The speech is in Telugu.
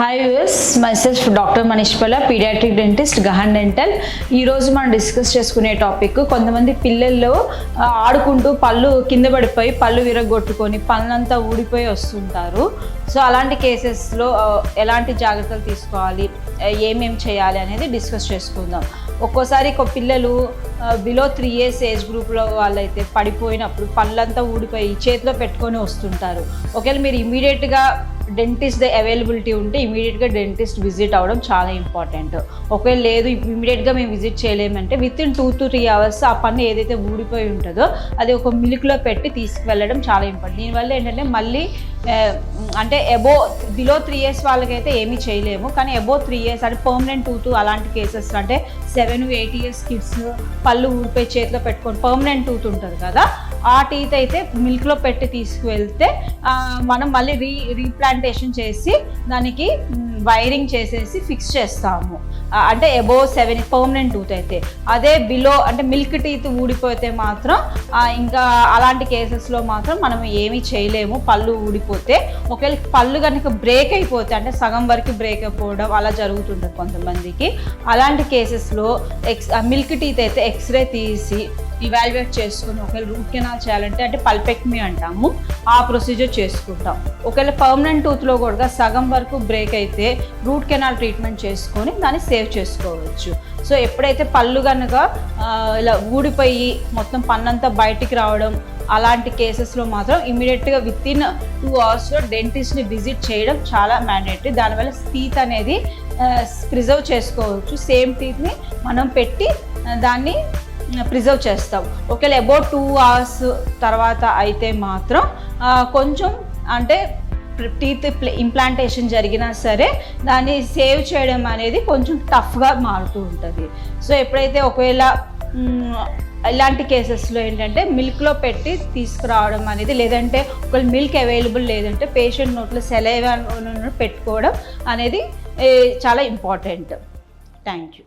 హాయ్ వ్యూయర్స్, మైసెల్ఫ్ డాక్టర్ మనీష్పల్ల, పీడియాట్రిక్ డెంటిస్ట్, గహన్ డెంటల్. ఈరోజు మనం డిస్కస్ చేసుకునే టాపిక్, కొంతమంది పిల్లల్లో ఆడుకుంటూ పళ్ళు కింద పడిపోయి పళ్ళు విరగొట్టుకొని పళ్ళంతా ఊడిపోయి వస్తుంటారు. సో అలాంటి కేసెస్లో ఎలాంటి జాగ్రత్తలు తీసుకోవాలి, ఏమేమి చేయాలి అనేది డిస్కస్ చేసుకుందాం. ఒక్కోసారి పిల్లలు బిలో 3 years ఏజ్ గ్రూప్లో వాళ్ళైతే పడిపోయినప్పుడు పళ్ళంతా ఊడిపోయి చేతిలో పెట్టుకొని వస్తుంటారు. ఒకవేళ మీరు ఇమీడియట్గా డెంటిస్ట్ అవైలబిలిటీ ఉంటే ఇమీడియట్గా డెంటిస్ట్ విజిట్ అవ్వడం చాలా ఇంపార్టెంట్. ఒకవేళ లేదు ఇమీడియట్గా మేము విజిట్ చేయలేమంటే వితిన్ 2 to 3 hours ఆ పన్ను ఏదైతే ఊడిపోయి ఉంటుందో అది ఒక మిల్క్లో పెట్టి తీసుకువెళ్ళడం చాలా ఇంపార్టెంట్. దీనివల్ల ఏంటంటే మళ్ళీ అంటే బిలో 3 years వాళ్ళకైతే ఏమీ చేయలేము, కానీ అబోవ్ 3 years అంటే పర్మనెంట్ టూత్ అలాంటి కేసెస్ అంటే 7-8 years కిడ్స్ పళ్ళు ఊడిపోయి చేతిలో పెట్టుకొని పర్మనెంట్ టూత్ ఉంటుంది కదా, ఆ టీత్ అయితే మిల్క్లో పెట్టి తీసుకువెళ్తే మనం మళ్ళీ రీప్లాంటేషన్ చేసి దానికి వైరింగ్ చేసేసి ఫిక్స్ చేస్తాము. అంటే అబోవ్ 7 పర్మనెంట్ టూత్ అయితే. అదే బిలో అంటే మిల్క్ టీత్ ఊడిపోతే మాత్రం ఇంకా అలాంటి కేసెస్లో మాత్రం మనం ఏమీ చేయలేము పళ్ళు ఊడిపోతే. ఒకవేళ పళ్ళు కనుక బ్రేక్ అయిపోతే అంటే సగం వరకు బ్రేక్ అయిపోవడం అలా జరుగుతుంటుంది కొంతమందికి. అలాంటి కేసెస్లో మిల్క్ టీత్ అయితే ఎక్స్రే తీసి ఇవాల్యుయేట్ చేసుకుని ఒకవేళ రూట్ కెనాల్ చేయాలంటే అంటే పల్పెక్టమీ అంటాము, ఆ ప్రొసీజర్ చేసుకుంటాం. ఒకవేళ పర్మనెంట్ టూత్లో కూడా సగం వరకు బ్రేక్ అయితే రూట్ కెనాల్ ట్రీట్మెంట్ చేసుకొని దాన్ని సేవ్ చేసుకోవచ్చు. సో ఎప్పుడైతే పళ్ళు కనుక ఇలా ఊడిపోయి మొత్తం పన్నంతా బయటికి రావడం అలాంటి కేసెస్లో మాత్రం ఇమీడియట్గా వితిన్ 2 hours డెంటిస్ట్ని విజిట్ చేయడం చాలా మ్యాండేటరీ. దానివల్ల టీత్ అనేది ప్రిజర్వ్ చేసుకోవచ్చు. సేమ్ టీత్ని మనం పెట్టి దాన్ని ప్రిజర్వ్ చేస్తాం. ఒకవేళ అబౌట్ 2 hours తర్వాత అయితే మాత్రం కొంచెం అంటే టీత్ ఇంప్లాంటేషన్ జరిగినా సరే దాన్ని సేవ్ చేయడం అనేది కొంచెం టఫ్గా మారుతూ ఉంటుంది. సో ఎప్పుడైతే ఒకవేళ ఇలాంటి కేసెస్లో ఏంటంటే మిల్క్లో పెట్టి తీసుకురావడం అనేది, లేదంటే ఒకవేళ మిల్క్ అవైలబుల్ లేదంటే పేషెంట్ నోట్లో సెలైవా పెట్టుకోవడం అనేది చాలా ఇంపార్టెంట్. Thank you.